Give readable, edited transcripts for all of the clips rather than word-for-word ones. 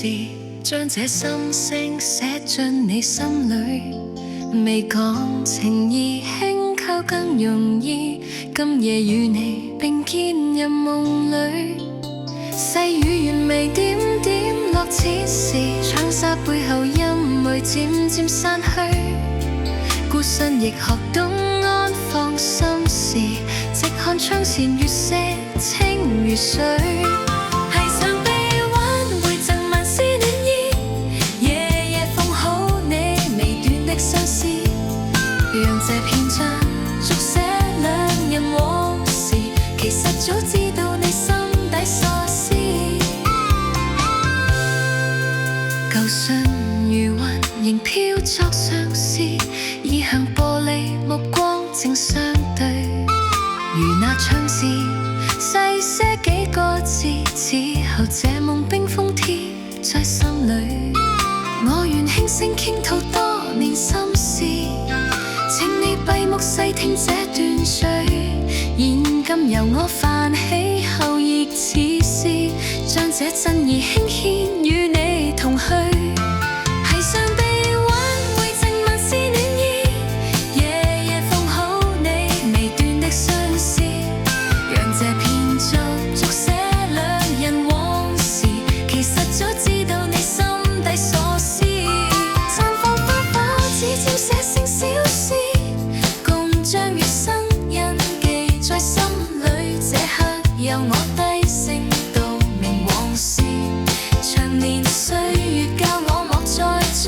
時，將這心聲寫進你心裏。未講情意輕扣更容易，今夜與你並肩入夢裏。細雨緣微點點落，此時長沙背後陰霾漸漸散去。孤身亦學懂安放心事，直看窗前月色清如水。繫上臂彎會贈萬絲暖意，夜夜奉好你微短的相思，讓這篇章續寫兩人往事，其實早知道你心底所思。舊信如雲仍飄作相思，倚向玻璃目光正相對，如那窗字細寫幾個字，此後這夢冰封貼在心裏。我願輕聲傾吐多年心事，請你閉目細聽這段序，現今由我泛起後亦似是，將這真意輕牽與你同去。繫上臂彎會贈萬絲暖意，夜夜奉好你微短的相思，讓這篇章續寫兩人往事，其實早知道你心底所思。綻放花火只尖寫成小詩，共將餘生印記在心裏，這刻由我低聲道明往事，長年歲月教我莫再追。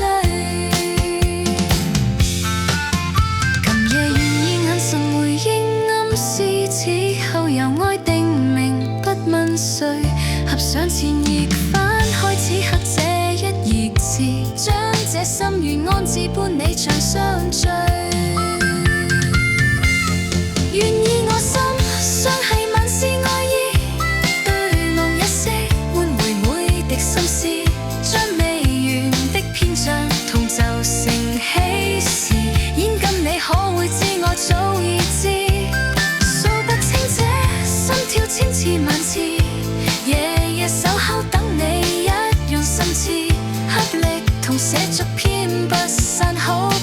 今夜願以眼神回應暗示，此後由愛定名不問誰，合上前頁翻開此刻這一頁字，將這心願安置伴你長相聚。願意我心相繫萬事愛意，對夢一息喚回每滴心思，將未完的篇章同就成喜事，現今你可會知我早已知，數不清這心跳千次萬次，夜夜守候等你一樣心切，合力同寫逐篇不散好。